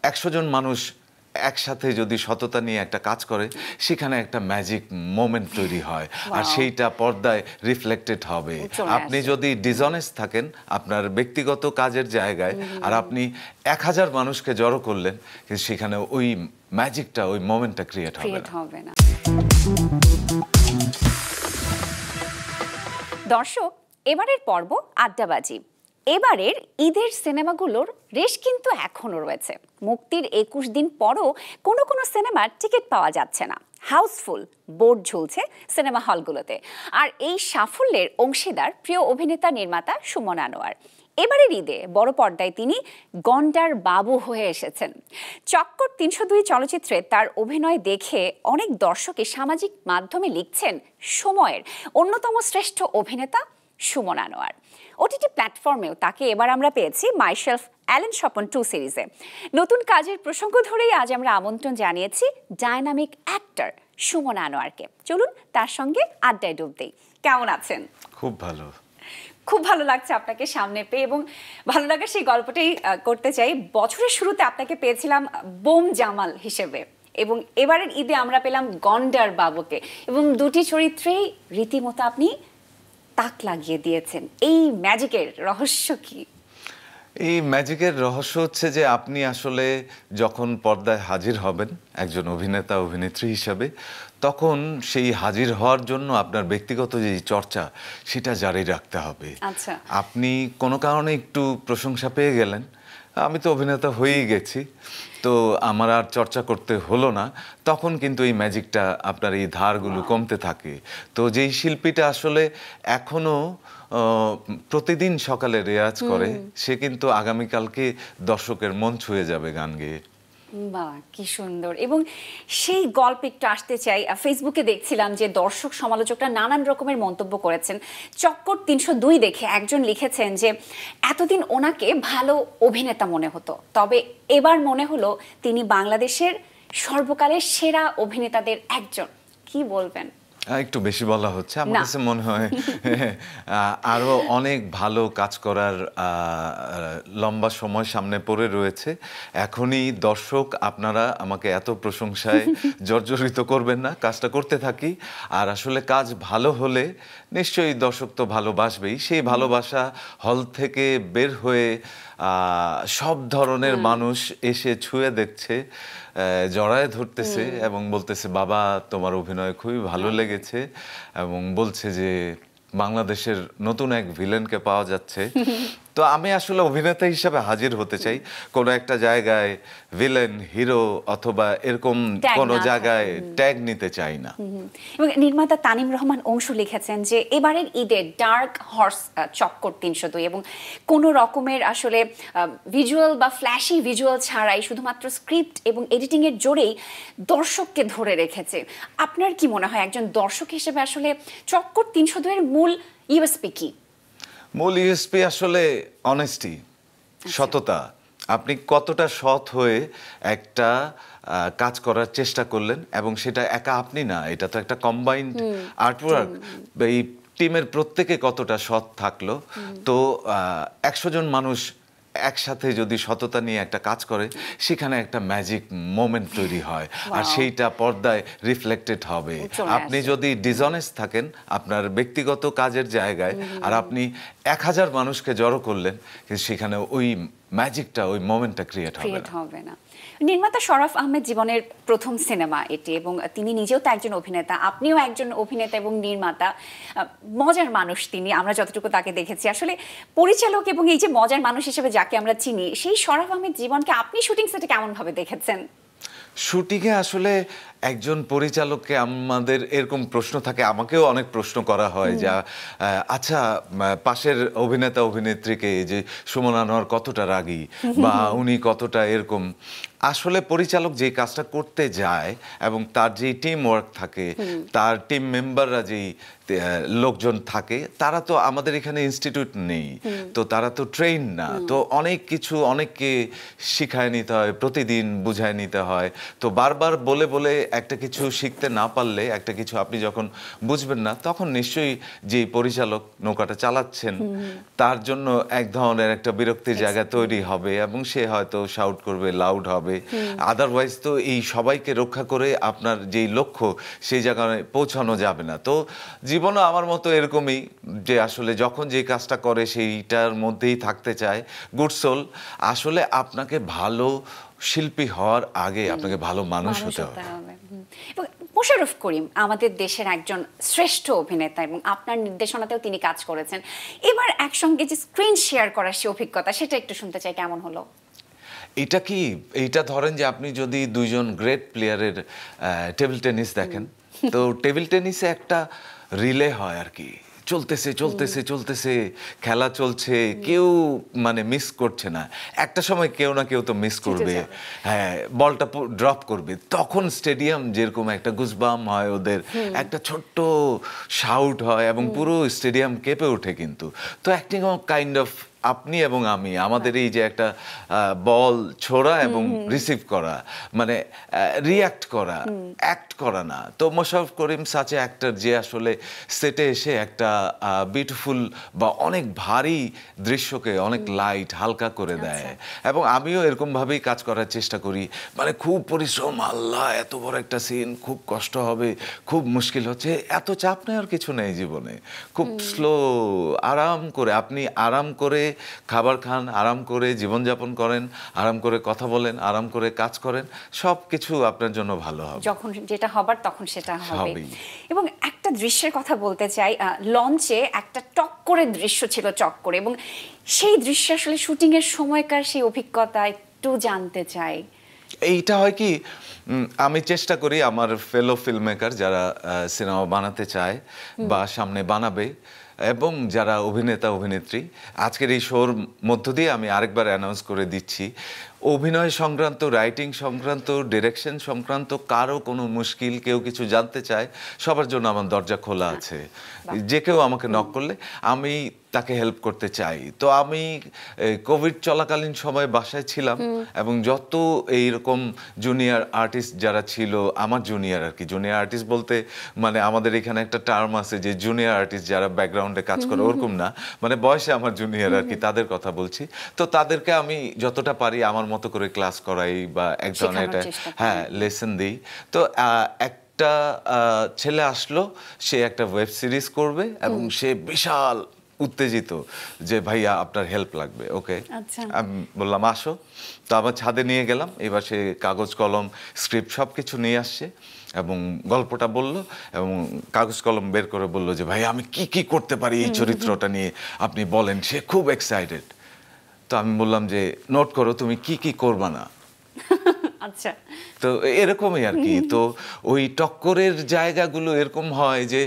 100 জন মানুষ একসাথে যদি সততা নিয়ে একটা কাজ করে সেখানে একটা ম্যাজিক মোমেন্ট তৈরি হয় আর সেইটা পর্দায় রিফ্লেক্টেড হবে। আপনি যদি ডিসঅনেস্ট থাকেন আপনার ব্যক্তিগত কাজের জায়গায় আর আপনি 1000 মানুষকে জড়ো করলেন কিন্তু সেখানে ওই ম্যাজিকটা ওই মোমেন্টটা ক্রিয়েট হবে না। দর্শক, এবারের পর্ব আড্ডাবাজি। এবারের ঈদের সিনেমাগুলোর রেশ কিন্তু এখনো রয়েছে। মুক্তির 21 দিন পরও কোনো কোনো সিনেমার টিকিট পাওয়া যাচ্ছে না, হাউসফুল, বোর্ড ঝুলছে সিনেমা হলগুলোতে। আর এই সাফল্যের অংশীদার প্রিয় অভিনেতা নির্মাতা সুমন আনোয়ার। এবারের ঈদে বড় পর্দায় তিনি গন্ডার বাবু হয়ে এসেছেন। চক্কর 302 চলচ্চিত্রে তার অভিনয় দেখে অনেক দর্শকই সামাজিক মাধ্যমে লিখছেন সময়ের অন্যতম শ্রেষ্ঠ অভিনেতা সুমন আনোয়ার। ওটিটি প্ল্যাটফর্মেও তাকে এবার আমরা পেয়েছি মাইশেলফ অ্যালেন স্বপন 2 সিরিজে। নতুন কাজের প্রসঙ্গ ধরেই আজ আমরা আমন্ত্রণ জানিয়েছি ডায়নামিক অ্যাক্টর সুমন আনোয়ারকে। চলুন তার সঙ্গে আড্ডায় ডুব দেই। কেমন আছেন? খুব ভালো। খুব ভালো লাগছে আপনাকে সামনে পেয়ে, এবং ভালো লাগার সেই গল্পটাই করতে চাই। বছরের শুরুতে আপনাকে পেয়েছিলাম বোম জামাল হিসেবে, এবং এবারের ঈদে আমরা পেলাম গন্ডার বাবুকে, এবং দুটি চরিত্রেই রীতিমতো আপনি তাক লাগিয়ে দিয়েছেন। এই ম্যাজিকের রহস্য কি? এই ম্যাজিকের রহস্য হচ্ছে যে আপনি আসলে যখন পর্দায় হাজির হবেন একজন অভিনেতা অভিনেত্রী হিসাবে, তখন সেই হাজির হওয়ার জন্য আপনার ব্যক্তিগত যে চর্চা সেটা জারি রাখতে হবে। আচ্ছা, আপনি কোনো কারণে একটু প্রশংসা পেয়ে গেলেন, আমি তো অভিনেতা হয়েই গেছি, তো আমার আর চর্চা করতে হলো না, তখন কিন্তু এই ম্যাজিকটা আপনার এই ধারগুলো কমতে থাকে। তো যেই শিল্পীটা আসলে এখনো প্রতিদিন সকালে রেয়াজ করে সে কিন্তু আগামীকালকে দর্শকের মন ছুঁয়ে যাবে গান গেয়ে। বাহ, কি সুন্দর। এবং সেই গল্প একটু আসতে চাই। ফেসবুকে দেখছিলাম যে দর্শক সমালোচকরা নানান রকমের মন্তব্য করেছেন। চক্কর 302 দেখে একজন লিখেছেন যে এতদিন ওনাকে ভালো অভিনেতা মনে হতো, তবে এবার মনে হলো তিনি বাংলাদেশের সর্বকালের সেরা অভিনেতাদের একজন। কি বলবেন? একটু বেশি বলা হচ্ছে, আমার কাছে মনে হয় আরো অনেক ভালো কাজ করার লম্বা সময় সামনে পড়ে রয়েছে। এখনই দর্শক আপনারা আমাকে এত প্রশংসায় জর্জরিত করবেন না, কাজটা করতে থাকি। আর আসলে কাজ ভালো হলে নিশ্চয়ই দর্শক তো ভালোবাসবেই। সেই ভালোবাসা হল থেকে বের হয়ে সব ধরনের মানুষ এসে ছুঁয়ে দেখছে, জড়ায় ধরতেছে এবং বলতেছে বাবা তোমার অভিনয় খুবই ভালো লেগেছে, এবং বলছে যে বাংলাদেশের নতুন এক ভিলেনকে পাওয়া যাচ্ছে। তো আমি আসলে অভিনেতা হিসাবে হাজির হতে চাই, কোনো একটা জায়গায় ভিলেন হিরো অথবা এরকম কোনো জায়গায় ট্যাগ নিতে চাই না। এবং নির্মাতা তানিম রহমান অংশু লিখেছেন যে এবারের ঈদে ডার্ক হর্স চক্কর 302 এবং কোনো রকমের আসলে ভিজুয়াল বা ফ্ল্যাশি ভিজুয়াল ছাড়াই শুধুমাত্র স্ক্রিপ্ট এবং এডিটিং এর জোরেই দর্শককে ধরে রেখেছে। আপনার কি মনে হয় একজন দর্শক হিসেবে আসলে চক্কর 302 এর মূল ইউএসপি কি? মূল ইউএসপি আসলে অনেস্টি, সততা। আপনি কতটা সৎ হয়ে একটা কাজ করার চেষ্টা করলেন, এবং সেটা একা আপনি না, এটা তো একটা কম্বাইন্ড আর্টওয়ার্ক। এই টিমের প্রত্যেকে কতটা সৎ থাকলো। তো 100 জন মানুষ একসাথে যদি সততা নিয়ে একটা কাজ করে সেখানে একটা ম্যাজিক মোমেন্ট তৈরি হয় আর সেইটা পর্দায় রিফ্লেক্টেড হবে। আপনি যদি ডিসঅনেস্ট থাকেন আপনার ব্যক্তিগত কাজের জায়গায় আর আপনি 1000 মানুষকে জড়ো করলেন কিন্তু সেখানে ওই ম্যাজিকটা ওই মোমেন্টটা ক্রিয়েট হবে না। নির্মাতা শরাফ আহমেদ জীবনের প্রথম সিনেমা এটি, এবং তিনি নিজেও তো একজন অভিনেতা, আপনিও একজন অভিনেতা এবং নির্মাতা। মজার মানুষ তিনি, আমরা যতটুকু তাকে দেখেছি। আসলে পরিচালক এবং এই যে মজার মানুষ হিসেবে যাকে আমরা চিনি, সেই শরাফ আহমেদ জীবনকে আপনি শুটিং সেটে কেমন ভাবে দেখেছেন? শুটিংয়ে আসলে একজন পরিচালককে আমাদের এরকম প্রশ্ন থাকে, আমাকেও অনেক প্রশ্ন করা হয় যে আচ্ছা পাশের অভিনেতা অভিনেত্রীকে যে সুমন আনোয়ার কতটা রাগী বা উনি কতটা এরকম। আসলে পরিচালক যে কাজটা করতে যায় এবং তার যে টিম ওয়ার্ক থাকে, তার টিম মেম্বাররা যেই লোকজন থাকে, তারা তো আমাদের এখানে ইনস্টিটিউট নেই, তো তারা তো ট্রেন না, তো অনেক কিছু অনেককে শিখায় নিতে হয়, প্রতিদিন বুঝায় নিতে হয়। তো বারবার বলে বলে একটা কিছু শিখতে না পারলে, একটা কিছু আপনি যখন বুঝবেন না, তখন নিশ্চয়ই যে পরিচালক নৌকাটা চালাচ্ছেন তার জন্য এক ধরনের একটা বিরক্তির জায়গা তৈরি হবে এবং সে হয়তো শাউট করবে, লাউড হবে, হবে, আদারওয়াইজ তো এই সবাইকে রক্ষা করে আপনার যেই লক্ষ্য সেই জায়গায় পৌঁছানো যাবে না। তো জীবনও আমার মতো এরকমই, যে আসলে যখন যে কাজটা করে সেইটার মধ্যেই থাকতে চায়। গুড সোল, আসলে আপনাকে ভালো শিল্পী হওয়ার আগে আপনাকে ভালো মানুষ হতে হবে। এবং মোশাররফ করিম আমাদের দেশের একজন শ্রেষ্ঠ অভিনেতা এবং আপনার নির্দেশনাতেও তিনি কাজ করেছেন। এবার একসঙ্গে যে স্ক্রিন শেয়ার করার সে অভিজ্ঞতা, সেটা একটু শুনতে চাই, কেমন হলো? এটা কি, এইটা ধরেন যে আপনি যদি দুইজন গ্রেট প্লেয়ারের টেবিল টেনিস দেখেন, তো টেবিল টেনিসে একটা রিলে হয় আর কি, চলতেছে চলতেছে চলতেছে, খেলা চলছে, কেউ মানে মিস করছে না। একটা সময় কেউ না কেউ তো মিস করবে, হ্যাঁ, বলটা ড্রপ করবে। তখন স্টেডিয়াম যেরকম একটা গুজবাম হয়, ওদের একটা ছোট্ট শাউট হয় এবং পুরো স্টেডিয়াম কেঁপে ওঠে। কিন্তু তো অ্যাক্টিং কাইন্ড অফ আপনি এবং আমি, আমাদের এই যে একটা বল ছোড়া এবং রিসিভ করা, মানে রিয়াক্ট করা, অ্যাক্ট করা না। তো মোশাররফ করিম সাচে অ্যাক্টর যে আসলে সেটে এসে একটা বিউটিফুল বা অনেক ভারী দৃশ্যকে অনেক লাইট হালকা করে দেয়। এবং আমিও এরকমভাবেই কাজ করার চেষ্টা করি, মানে খুব পরিশ্রম, আল্লাহ এত বড় একটা সিন, খুব কষ্ট হবে, খুব মুশকিল হচ্ছে, এত চাপ নেওয়ার কিছু নেই জীবনে। খুব স্লো, আরাম করে, আপনি আরাম করে খাবার খান, আরাম করে জীবনযাপন করেন, আরাম করে কথা বলেন, আরাম করে কাজ করেন, সব কিছু আপনার জন্য ভালো হবে। যখন যেটা হবার তখন সেটা হবে। হবেই। এবং একটা দৃশ্যের কথা বলতে চাই, লঞ্চে একটা টক করে দৃশ্য ছিল, চক করে, এবং সেই দৃশ্য আসলে শুটিং এর সময়কার সেই অভিজ্ঞতা একটু জানতে চাই। এইটা হয় কি, আমি চেষ্টা করি আমার ফেলো ফিল্ম মেকার যারা সিনেমা বানাতে চায় বা সামনে বানাবে, এবং যারা অভিনেতা অভিনেত্রী, আজকের এই শোর মধ্য দিয়ে আমি আরেকবার অ্যানাউন্স করে দিচ্ছি, অভিনয় সংক্রান্ত, রাইটিং সংক্রান্ত, ডিরেকশন সংক্রান্ত কারো কোনো মুশকিল, কেউ কিছু জানতে চায়, সবার জন্য আমার দরজা খোলা আছে। যে কেউ আমাকে নক করলে আমি তাকে হেল্প করতে চাই। তো আমি কোভিড চলাকালীন সময় বাসায় ছিলাম, এবং যত এইরকম জুনিয়র আর্টিস্ট যারা ছিল, আমার জুনিয়র আর কি, জুনিয়র আর্টিস্ট বলতে মানে আমাদের এখানে একটা টার্ম আছে যে জুনিয়র আর্টিস্ট যারা ব্যাকগ্রাউন্ডে কাজ করে, ওরকম না, মানে বয়সে আমার জুনিয়র আর কি, তাদের কথা বলছি। তো তাদেরকে আমি যতটা পারি আমার মতো করে ক্লাস করাই বা এক ধরনের এটা, হ্যাঁ, লেসন দিই। তো একটা ছেলে আসলো, সে একটা ওয়েব সিরিজ করবে এবং সে বিশাল উত্তেজিত যে ভাইয়া আপনার হেল্প লাগবে। ওকে, আমি বললাম আসো। তো আমার ছাদে নিয়ে গেলাম, এবার সে কাগজ কলম স্ক্রিপ্ট সব কিছু নিয়ে আসছে এবং গল্পটা বলল, এবং কাগজ কলম বের করে বলল যে ভাই আমি কি কি করতে পারি এই চরিত্রটা নিয়ে, আপনি বলেন। সে খুব এক্সাইটেড। তো আমি বললাম যে নোট করো তুমি কি কি করবা না। আচ্ছা, তো এরকমই আর কি। তো ওই টক্করের জায়গাগুলো এরকম হয় যে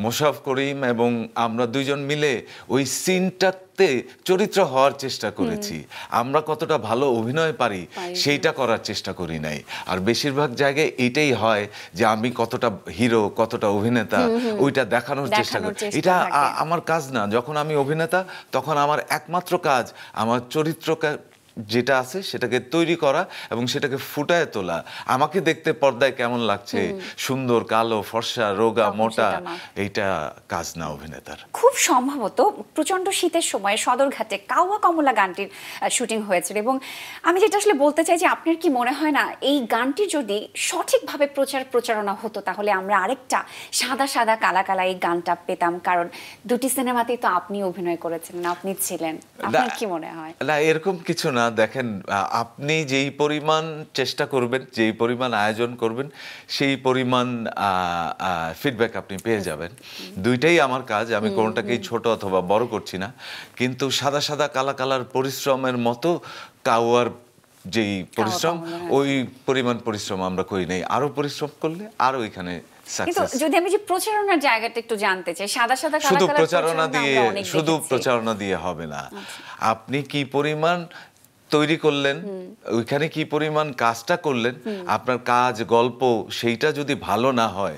মোশাররফ করিম এবং আমরা দুইজন মিলে ওই সিনটাতে চরিত্র হওয়ার চেষ্টা করেছি। আমরা কতটা ভালো অভিনয় পারি সেইটা করার চেষ্টা করি নাই। আর বেশিরভাগ জায়গায় এটাই হয় যে আমি কতটা হিরো, কতটা অভিনেতা, ওইটা দেখানোর চেষ্টা করি। এটা আমার কাজ না। যখন আমি অভিনেতা তখন আমার একমাত্র কাজ আমার চরিত্রকে যেটা আছে সেটাকে তৈরি করা এবং সেটাকে ফুটায় তোলা। আমাকে দেখতে পর্দায় কেমন লাগছে, সুন্দর, কালো, ফর্সা, রোগা, মোটা, এইটা কাজ না অভিনেতার। খুব সম্ভবত প্রচন্ড শীতের সময় সদরঘাটে কাওয়া কমলা গানটির শুটিং হয়েছিল, এবং আমি যেটা আসলে বলতে চাই যে আপনার কি মনে হয় না এই গানটি যদি সঠিকভাবে প্রচারণা হতো তাহলে আমরা আরেকটা সাদা সাদা কালা কালা এই গানটা পেতাম? কারণ দুটি সিনেমাতেই তো আপনি অভিনয় করেছেন, আপনি ছিলেন। আপনার কি মনে হয়? না, এরকম কিছু না। দেখেন, আপনি যেই পরিমাণ চেষ্টা করবেন, যেই পরিমাণ আয়োজন করবেন, সেই পরিমাণ ফিডব্যাক আপনি পেয়ে যাবেন। দুইটাই আমার কাজ, আমি কোনোটাকেই ছোট অথবা বড় করছি না। কিন্তু সাদা সাদা কালা কালার পরিশ্রমের মতো কাওয়ার যেই পরিশ্রম, ওই পরিমাণ পরিশ্রম আমরা করি নাই। আরো পরিশ্রম করলে আরো এখানে কিন্তু যদি আমি যে প্রচারণার জায়গাটা একটু জানতে চাই, সাদা সাদা কালা শুধু কালা প্রচারণা দিয়ে হবে না। আপনি কি পরিমাণ তৈরি করলেন, ওইখানে কি পরিমাণ কাজটা করলেন, আপনার কাজ, গল্প সেইটা যদি ভালো না হয়,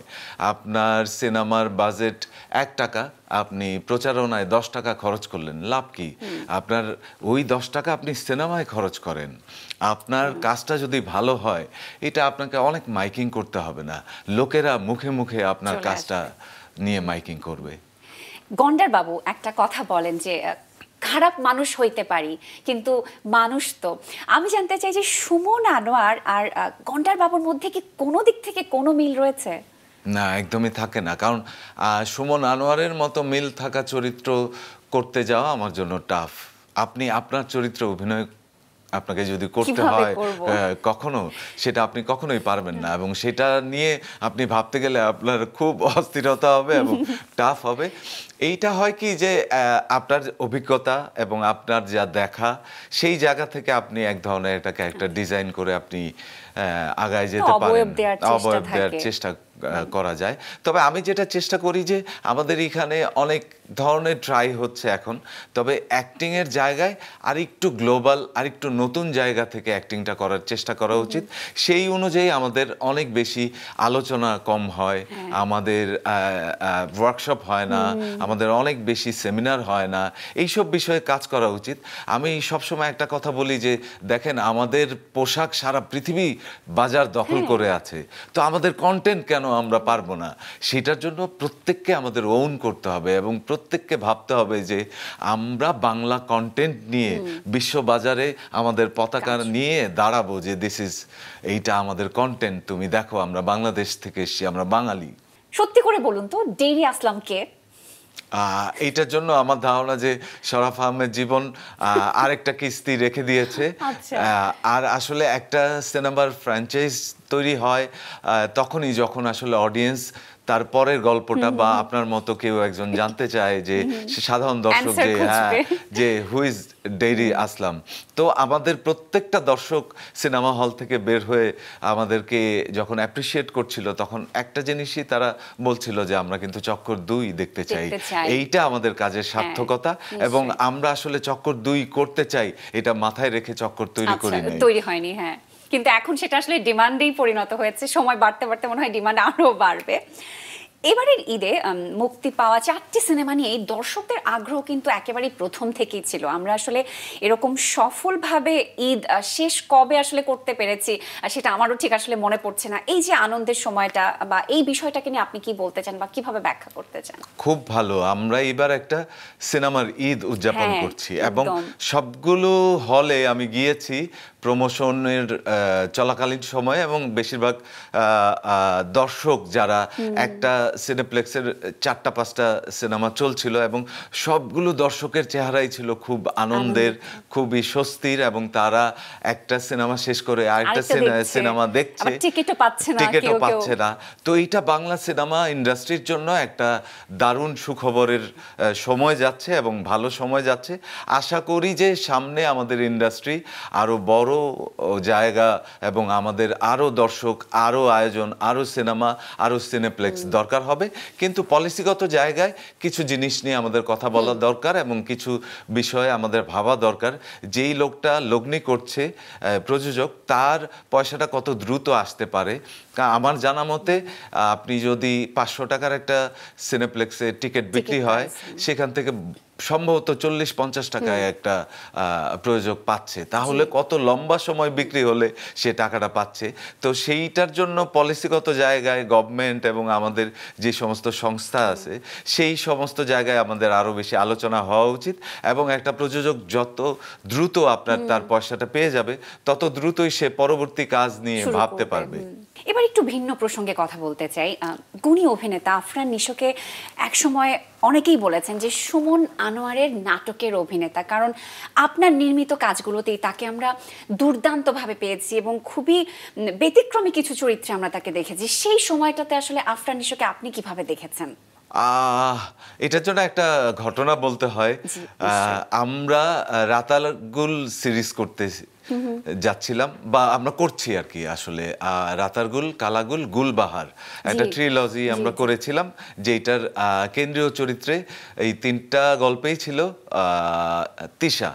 আপনার সিনেমার বাজেট 1 টাকা, আপনি প্রচারণায় 10 টাকা খরচ করলেন, লাভ কি? আপনার ওই 10 টাকা আপনি সিনেমায় খরচ করেন। আপনার কাজটা যদি ভালো হয়, এটা আপনাকে অনেক মাইকিং করতে হবে না, লোকেরা মুখে মুখে আপনার কাজটা নিয়ে মাইকিং করবে। গন্ডার বাবু একটা কথা বলেন যে খারাপ মানুষ হইতে পারি, কিন্তু মানুষ তো। আমি জানতে চাই যে সুমন আনোয়ার আর গন্ডার বাবুর মধ্যে কি কোনো দিক থেকে কোনো মিল রয়েছে? না, একদমই থাকে না, কারণ সুমন আনোয়ারের মতো মিল থাকা চরিত্র করতে যাওয়া আমার জন্য টাফ। আপনি আপনার চরিত্রে অভিনয় আপনাকে যদি করতে কিভাবে হয় করব? কখনো সেটা আপনি কখনোই পারবেন না, এবং সেটা নিয়ে আপনি ভাবতে গেলে আপনার খুব অস্থিরতা হবে এবং টাফ হবে। এইটা হয় কি যে আপনার অভিজ্ঞতা এবং আপনার যা দেখা সেই জায়গা থেকে আপনি এক ধরনের একটা ক্যারেক্টার ডিজাইন করে আপনি আগায় যেতে পারেন, অবয়ব দেওয়ার চেষ্টা অবয়ব দেওয়ার থাকে। চেষ্টা করা যায়। তবে আমি যেটা চেষ্টা করি যে আমাদের এখানে অনেক ধরনের ট্রাই হচ্ছে এখন, তবে অ্যাক্টিং এর জায়গায় আরেকটু গ্লোবাল, আরেকটু নতুন জায়গা থেকে অ্যাক্টিংটা করার চেষ্টা করা উচিত। সেই অনুযায়ী আমাদের অনেক বেশি আলোচনা কম হয়, আমাদের ওয়ার্কশপ হয় না, আমাদের অনেক বেশি সেমিনার হয় না, এইসব বিষয়ে কাজ করা উচিত। আমি সবসময় একটা কথা বলি যে দেখেন, আমাদের পোশাক সারা পৃথিবী বাজার দখল করে আছে, তো আমাদের কন্টেন্ট কেন আমরা পারবো না? সেটার জন্য প্রত্যেককে আমাদের ওন করতে হবে এবং প্রত্যেককে ভাবতে হবে যে আমরা বাংলা কন্টেন্ট নিয়ে বিশ্ববাজারে আমাদের পতাকা নিয়ে দাঁড়াবো, যে এইটা আমাদের কন্টেন্ট, তুমি দেখো আমরা বাংলাদেশ থেকে এসেছি, আমরা বাঙালি। সত্যি করে বলুন তো, ডেইরি আসলাম কে? এইটার জন্য আমার ধারণা যে শরাফ আহমেদ জীবন আরেকটা কিস্তি রেখে দিয়েছে। আচ্ছা। আর আসলে একটা সিনেমার ফ্র্যাঞ্চাইজ তৈরি হয় তখনই যখন আসলে অডিয়েন্স তারপরের গল্পটা বা আপনার মতো কেউ একজন জানতে চায়, যে সে সাধারণ দর্শক Answer যে খুঁজবে। যে হু ইজ ডেইরি আসলাম। তো আমাদের প্রত্যেকটা দর্শক সিনেমা হল থেকে বের হয়ে আমাদেরকে যখন অ্যাপ্রিসিয়েট করছিল, তখন একটা জিনিসই তারা বলছিল যে আমরা কিন্তু চক্কর 2 দেখতে চাই। এইটা আমাদের কাজের সার্থকতা, এবং আমরা আসলে চক্কর 2 করতে চাই, এটা মাথায় রেখে চক্কর তৈরি করি নাই। তৈরি হয়নি, হ্যাঁ, কিন্তু এখন সেটা আসলে ডিমান্ডেই পরিণত হয়েছে। সময় বাড়তে বাড়তে মনে হয় ডিমান্ড আরো বাড়বে। এবারের ঈদে মুক্তি পাওয়া 4টি সিনেমা নিয়ে দর্শকদের আগ্রহ কিন্তু একেবারেই প্রথম থেকেই ছিল। আমরা আসলে এরকম সফলভাবে ঈদ শেষ কবে আসলে করতে পেরেছি সেটা আমারও ঠিক আসলে মনে পড়ছে না। এই যে আনন্দের সময়টা বা এই বিষয়টাকে নিয়ে আপনি কি বলতে চান বা কিভাবে ব্যাখ্যা করতে চান? খুব ভালো, আমরা এবার একটা সিনেমার ঈদ উদযাপন করছি, এবং একদম। সবগুলো হলে আমি গিয়েছি প্রমোশনের চলাকালীন সময়ে, এবং বেশিরভাগ দর্শক যারা একটা সিনেপ্লেক্সের 4-5টা সিনেমা চলছিল, এবং সবগুলো দর্শকের চেহারাই ছিল খুব আনন্দের, খুবই স্বস্তির, এবং তারা একটা সিনেমা শেষ করে আরেকটা সিনেমা দেখছে, টিকিটও পাচ্ছে না, টিকিটও পাচ্ছে না। তো এইটা বাংলা সিনেমা ইন্ডাস্ট্রির জন্য একটা দারুণ সুখবরের সময় যাচ্ছে এবং ভালো সময় যাচ্ছে। আশা করি যে সামনে আমাদের ইন্ডাস্ট্রি আরো বড় জায়গা, এবং আমাদের আরো দর্শক, আরো আয়োজন, আরো সিনেমা, আরো সিনেপ্লেক্স দরকার হবে। কিন্তু পলিসিগত জায়গায় কিছু জিনিস নিয়ে আমাদের কথা বলা দরকার, এবং কিছু বিষয়ে আমাদের ভাবা দরকার। যেই লোকটা লগ্নি করছে, প্রযোজক, তার পয়সাটা কত দ্রুত আসতে পারে। আমার জানা মতে আপনি যদি 500 টাকার একটা সিনেপ্লেক্সে টিকিট বিক্রি হয়, সেখান থেকে সম্ভবত 40-50 টাকায় একটা প্রযোজক পাচ্ছে, তাহলে কত লম্বা সময় বিক্রি হলে সে টাকাটা পাচ্ছে। তো সেইটার জন্য পলিসিগত জায়গায় গভর্নমেন্ট এবং আমাদের যে সমস্ত সংস্থা আছে, সেই সমস্ত জায়গায় আমাদের আরো বেশি আলোচনা হওয়া উচিত, এবং একটা প্রযোজক যত দ্রুত আপনার তার পয়সাটা পেয়ে যাবে, তত দ্রুতই সে পরবর্তী কাজ নিয়ে ভাবতে পারবে। এবার একটু ভিন্ন প্রসঙ্গে কথা বলতে চাই। গুণী অভিনেতা আফরান নিশোকে একসময় অনেকেই বলেছেন যে সুমন আনোয়ারের নাটকের অভিনেতা, কারণ আপনার নির্মিত কাজগুলোতেই তাকে আমরা দুর্দান্তভাবে পেয়েছি এবং খুবই ব্যতিক্রমী কিছু চরিত্রে আমরা তাকে দেখেছি। সেই সময়টাতে আসলে আফরান নিশোকে আপনি কিভাবে দেখেছেন? এটার জন্য একটা ঘটনা বলতে হয়। আমরা রাতারগুল সিরিজ করতে যাচ্ছিলাম, বা আমরা করছি আর কি, আসলে রাতারগুল, কালাগুল, গুলবাহার, একটা ট্রিলজি আমরা করেছিলাম, যেটার কেন্দ্রীয় চরিত্রে এই 3টা গল্পেই ছিল তিশা,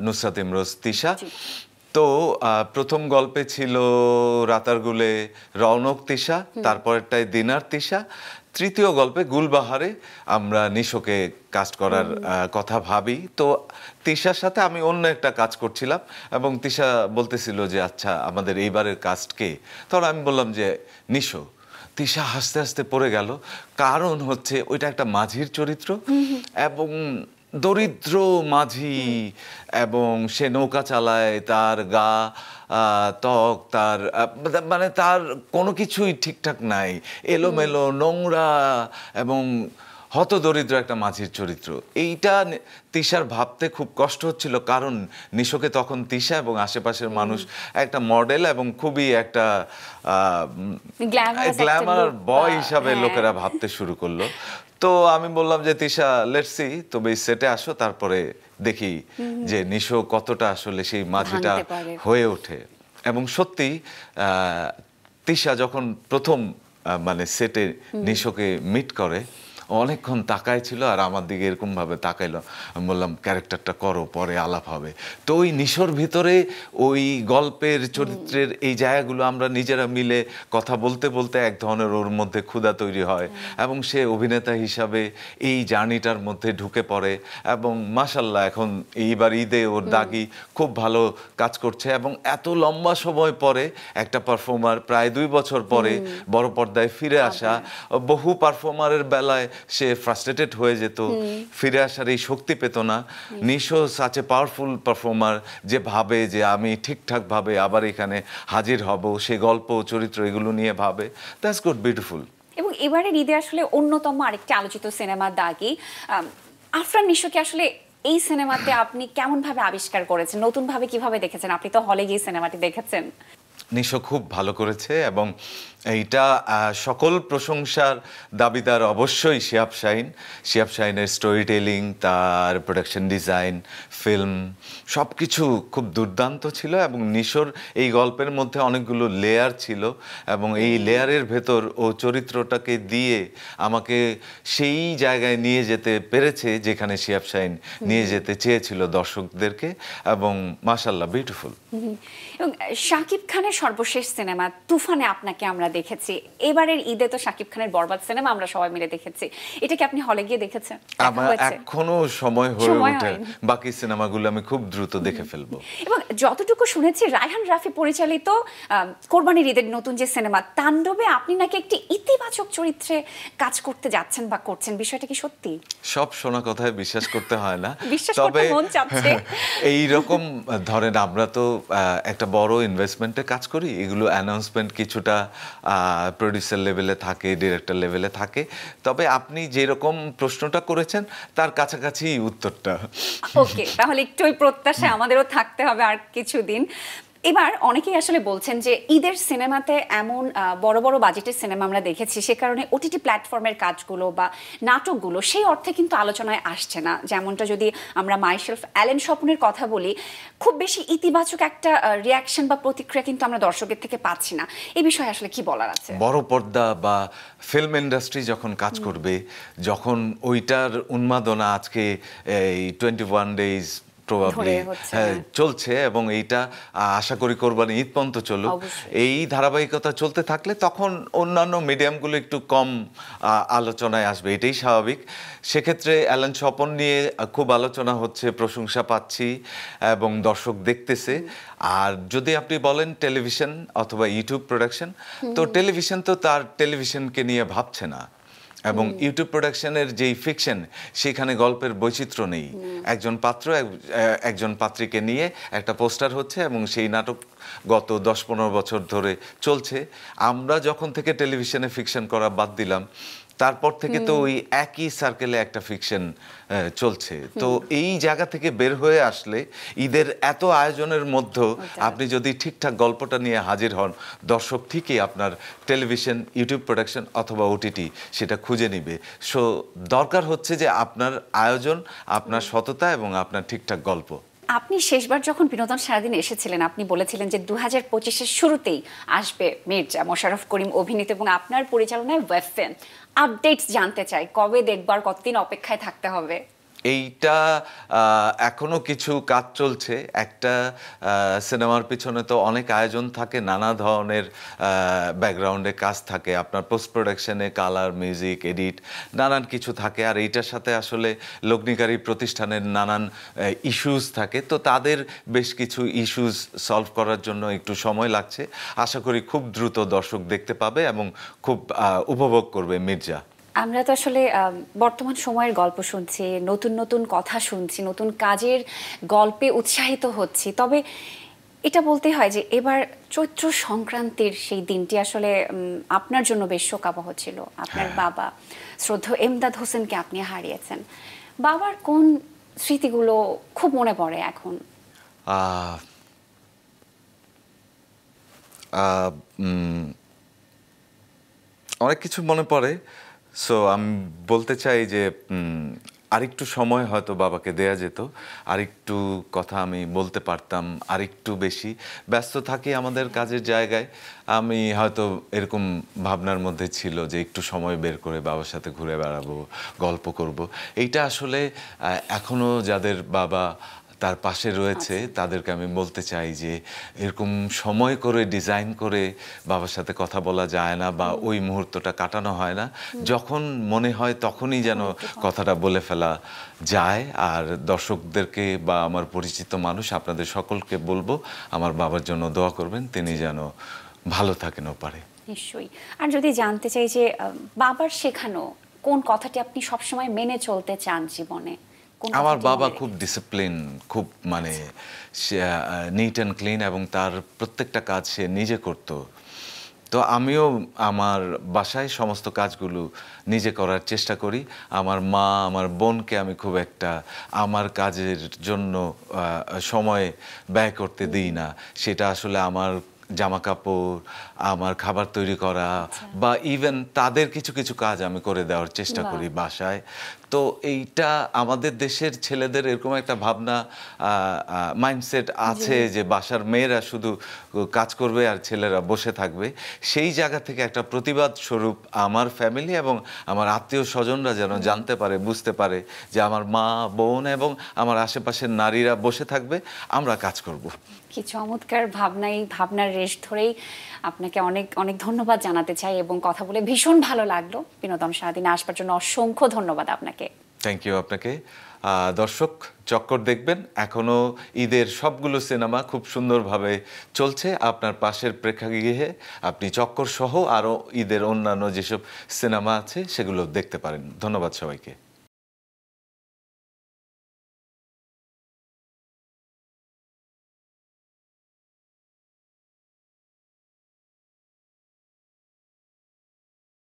নুসরাত ইমরোজ তিশা। তো প্রথম গল্পে ছিল রাতারগুলে রৌনক তিশা, তারপরেরটায় দিনার তিশা, তৃতীয় গল্পে গুলবাহারে আমরা নিশোকে কাস্ট করার কথা ভাবি। তো তিশার সাথে আমি অন্য একটা কাজ করছিলাম, এবং তিশা বলতেছিল যে আচ্ছা আমাদের এইবারের কাস্ট কে? তখন আমি বললাম যে নিশো। তিশা হাসতে হাসতে পড়ে গেল, কারণ হচ্ছে ওইটা একটা মাঝির চরিত্র, এবং দরিদ্র মাঝি, এবং সে নৌকা চালায়, তার গা ত্বক, তার মানে তার কোনো কিছুই ঠিকঠাক নাই, এলোমেলো, নোংরা এবং হতদরিদ্র একটা মাঝির চরিত্র। এইটা তিশার ভাবতে খুব কষ্ট হচ্ছিল, কারণ নিশোকে তখন তিশা এবং আশেপাশের মানুষ একটা মডেল এবং খুবই একটা গ্ল্যামার বয় হিসাবে লোকেরা ভাবতে শুরু করলো। তো আমি বললাম যে তিশা, লেটস সি, তবে সেটে আসো, তারপরে দেখি যে নিশো কতটা আসলে সেই মাঝিটা হয়ে ওঠে। এবং সত্যি তিশা যখন প্রথম মানে সেটে নিশোকে মিট করে, অনেকক্ষণ তাকায় ছিল আর আমার দিকে এরকম ভাবে তাকাইলো। আমি বললাম ক্যারেক্টারটা করো, পরে আলাপ হবে। তো ওই নিশোর ভিতরে ওই গল্পের চরিত্রের এই জায়গাগুলো আমরা নিজেরা মিলে কথা বলতে বলতে এক ধরনের ওর মধ্যে ক্ষুধা তৈরি হয়, এবং সে অভিনেতা হিসাবে এই জার্নিটার মধ্যে ঢুকে পড়ে। এবং মাশাল্লাহ এখন এইবার ঈদে ওর দাগি খুব ভালো কাজ করছে, এবং এত লম্বা সময় পরে একটা পারফর্মার, প্রায় 2 বছর পরে বড় পর্দায় ফিরে আসা। বহু পারফর্মারের বেলায় সে ফ্রাস্ট্রেটেড হয়ে যেত, ফিরে আসার এই শক্তি পেত না। Nisho such a powerful performer, যে ভাবে যে আমি ঠিকঠাক ভাবে আবার এখানে হাজির হব, সে গল্প চরিত্র এগুলো নিয়ে ভাবে। That's good, beautiful. এবং এবারের ঈদে আসলে অন্যতম আরেকটি আলোচিত সিনেমা দাগি। আফরান নিশোকে আসলে এই সিনেমাতে আপনি কেমন ভাবে আবিষ্কার করেছেন, নতুন ভাবে কিভাবে দেখেছেন? আপনি তো হলে গিয়ে সিনেমাটি দেখেছেন। নিশো খুব ভালো করেছে, এবং এইটা সকল প্রশংসার দাবিদার অবশ্যই শিহাব শাহীন। শিহাব শাহীনের স্টোরি টেলিং, তার প্রোডাকশন ডিজাইন, ফিল্ম সব কিছু খুব দুর্দান্ত ছিল। এবং নিশোর এই গল্পের মধ্যে অনেকগুলো লেয়ার ছিল, এবং এই লেয়ারের ভেতর ও চরিত্রটাকে দিয়ে আমাকে সেই জায়গায় নিয়ে যেতে পেরেছে যেখানে শিহাব শাহীন নিয়ে যেতে চেয়েছিল দর্শকদেরকে। এবং মাশাআল্লাহ, বিউটিফুল। এবং শাকিব খানের সর্বশেষ সিনেমা তুফানে আপনাকে আমরা দেখেছি। এবারের ঈদে তো শাকিব খানের বরবাদ সিনেমা আমরা সবাই মিলে দেখেছি। এটা কি আপনি হলে গিয়ে দেখেছেন? আমার এখনো সময় হয়ে ওঠে, বাকি সিনেমাগুলো আমি খুব দ্রুত দেখে ফেলবো। এবং যতটুকু শুনেছি, রায়হান রাফি পরিচালিত কোরবানির ঈদের নতুন যে সিনেমা তাণ্ডবে আপনি নাকি একটি ইতিবাচক চরিত্রে কাজ করতে যাচ্ছেন বা করছেন, বিষয়টা কি সত্যি? সব শোনা কথায় বিশ্বাস করতে হয় না, তবে এইরকম ধরেন আমরা তো একটা বড় ইনভেস্টমেন্টে কাজ করি, এগুলো অ্যানাউন্সমেন্ট কিছুটা প্রোডিউসার লেভেলে থাকে, ডিরেক্টর লেভেলে থাকে। তবে আপনি যেরকম প্রশ্নটা করেছেন তার কাছাকাছি উত্তরটা। ওকে, তাহলে একটু ওই প্রত্যাশা আমাদেরও থাকতে হবে আর কিছুদিন। এবার অনেকেই আসলে বলছেন যে ঈদের সিনেমাতে এমন বড় বড় বাজেটের সিনেমা আমরা দেখেছি, সে কারণে ওটিটি প্ল্যাটফর্মের কাজগুলো বা নাটকগুলো সেই অর্থে কিন্তু আলোচনায় আসছে না। যেমনটা যদি আমরা মাইশেলফ অ্যালেন স্বপ্নের কথা বলি, খুব বেশি ইতিবাচক একটা রিয়াকশন বা প্রতিক্রিয়া কিন্তু আমরা দর্শকের থেকে পাচ্ছি না। এই বিষয়ে আসলে কি বলার আছে? বড় পর্দা বা ফিল্ম ইন্ডাস্ট্রি যখন কাজ করবে, যখন ওইটার উন্মাদনা আজকে এই 21 ডেজ প্রবাবলি চলছে, এবং এইটা আশা করি কোরবানি ঈদ পর্যন্ত চলুক, এই ধারাবাহিকতা চলতে থাকলে তখন অন্যান্য মিডিয়ামগুলো একটু কম আলোচনায় আসবে, এটাই স্বাভাবিক। সেক্ষেত্রে অ্যালেন স্বপন নিয়ে খুব আলোচনা হচ্ছে, প্রশংসা পাচ্ছি এবং দর্শক দেখতেছে। আর যদি আপনি বলেন টেলিভিশন অথবা ইউটিউব প্রোডাকশন, তো টেলিভিশন তো তার টেলিভিশনকে নিয়ে ভাবছে না, এবং ইউটিউব প্রোডাকশনের যেই ফিকশন, সেখানে গল্পের বৈচিত্র্য নেই। একজন পাত্র একজন পাত্রীকে নিয়ে একটা পোস্টার হচ্ছে, এবং সেই নাটক গত 10-15 বছর ধরে চলছে। আমরা যখন থেকে টেলিভিশনে ফিকশন করা বাদ দিলাম, তারপর থেকে তো ওই একই সার্কেলে একটা ফিকশন চলছে। তো এই জায়গা থেকে বের হয়ে আসলে ঈদের এত আয়োজনের মধ্যে আপনি যদি ঠিকঠাক গল্পটা নিয়ে হাজির হন, দর্শক ঠিকই আপনার টেলিভিশন, ইউটিউব প্রোডাকশন অথবা ওটিটি সেটা খুঁজে নিবে। সো দরকার হচ্ছে যে আপনার আয়োজন, আপনার সততা এবং আপনার ঠিকঠাক গল্প। আপনি শেষবার যখন বিনোদন সারাদিন এসেছিলেন, আপনি বলেছিলেন যে 2025-এর শুরুতেই আসবে মির্জা, মোশাররফ করিম অভিনীত এবং আপনার পরিচালনায় ওয়েব ফিল্ম। আপডেটস জানতে চাই, কবে দেখবার, কতদিন অপেক্ষায় থাকতে হবে? এইটা এখনো কিছু কাজ চলছে। একটা সিনেমার পিছনে তো অনেক আয়োজন থাকে, নানা ধরনের ব্যাকগ্রাউন্ডে কাজ থাকে, আপনার পোস্ট প্রোডাকশনে কালার, মিউজিক, এডিট, নানান কিছু থাকে। আর এইটার সাথে আসলে লগ্নিকারী প্রতিষ্ঠানের নানান ইস্যুস থাকে, তো তাদের বেশ কিছু ইস্যুস সলভ করার জন্য একটু সময় লাগছে। আশা করি খুব দ্রুত দর্শক দেখতে পাবে এবং খুব উপভোগ করবে মির্জা। আমরা তো আসলে বর্তমান সময়ের গল্প শুনছি, নতুন নতুন কথা শুনছি, নতুন কাজের গল্পে উৎসাহিত হচ্ছি। তবে এটা বলতে হয় যে এবার চৈত্র সংক্রান্তির সেই দিনটি আসলে আপনার জন্য বেশ শোকাবহ ছিল। আপনার বাবা শ্রদ্ধেয় এমদাদ হোসেনকে আপনি হারিয়েছেন। বাবার কোন স্মৃতিগুলো খুব মনে পড়ে এখন? আহ, আহ, উম, অনেক কিছু মনে পড়ে। সো আমি বলতে চাই যে আরেকটু সময় হয়তো বাবাকে দেয়া যেত, আরেকটু কথা আমি বলতে পারতাম, আরেকটু বেশি ব্যস্ত থাকি আমাদের কাজের জায়গায়। আমি হয়তো এরকম ভাবনার মধ্যে ছিল যে একটু সময় বের করে বাবার সাথে ঘুরে বেড়াবো, গল্প করব। এইটা আসলে এখনো যাদের বাবা তার পাশে রয়েছে তাদেরকে আমি বলতে চাই যে এরকম সময় করে ডিজাইন করে বাবার সাথে কথা বলা যায় না, বা ওই মুহূর্তটা কাটানো হয় না। যখন মনে হয় তখনই যেন কথাটা বলে ফেলা যায়। আর দর্শকদেরকে বা আমার পরিচিত মানুষ আপনাদের সকলকে বলবো আমার বাবার জন্য দোয়া করবেন, তিনি যেন ভালো থাকেন ও পারে। নিশ্চয়ই। আর যদি জানতে চাই যে বাবার শেখানো কোন কথাটি আপনি সবসময় মেনে চলতে চান জীবনে? আমার বাবা খুব ডিসিপ্লিন, খুব মানে নিট অ্যান্ড ক্লিন, এবং তার প্রত্যেকটা কাজ সে নিজে করত। তো আমিও আমার বাসায় সমস্ত কাজগুলো নিজে করার চেষ্টা করি। আমার মা, আমার বোনকে আমি খুব একটা আমার কাজের জন্য সময় ব্যয় করতে দিই না। সেটা আসলে আমার জামা কাপড়, আমার খাবার তৈরি করা, বা ইভেন তাদের কিছু কিছু কাজ আমি করে দেওয়ার চেষ্টা করি বাসায়। তো এইটা আমাদের দেশের ছেলেদের এরকম একটা ভাবনা, মাইন্ডসেট আছে যে বাসার মেয়েরা শুধু কাজ করবে আর ছেলেরা বসে থাকবে। সেই জায়গা থেকে একটা প্রতিবাদ স্বরূপ আমার ফ্যামিলি এবং আমার আত্মীয় স্বজনরা যেন জানতে পারে, বুঝতে পারে যে আমার মা, বোন এবং আমার আশেপাশের নারীরা বসে থাকবে, আমরা কাজ করব। কি চমৎকার ভাবনা! এই ভাবনার রেশ ধরেই আপনাকে অনেক অনেক ধন্যবাদ জানাতে চাই, এবং কথা বলে ভীষণ ভালো লাগলো। বিনোদন সারাদিনে আসবার জন্য অসংখ্য ধন্যবাদ আপনাকে। থ্যাংক ইউ আপনাকে। দর্শক, চক্কর দেখবেন, এখনো ঈদের সবগুলো সিনেমা খুব সুন্দরভাবে চলছে আপনার পাশের প্রেক্ষাগৃহে। আপনি চক্কর সহ আরও ঈদের অন্যান্য যেসব সিনেমা আছে সেগুলো দেখতে পারেন। ধন্যবাদ সবাইকে।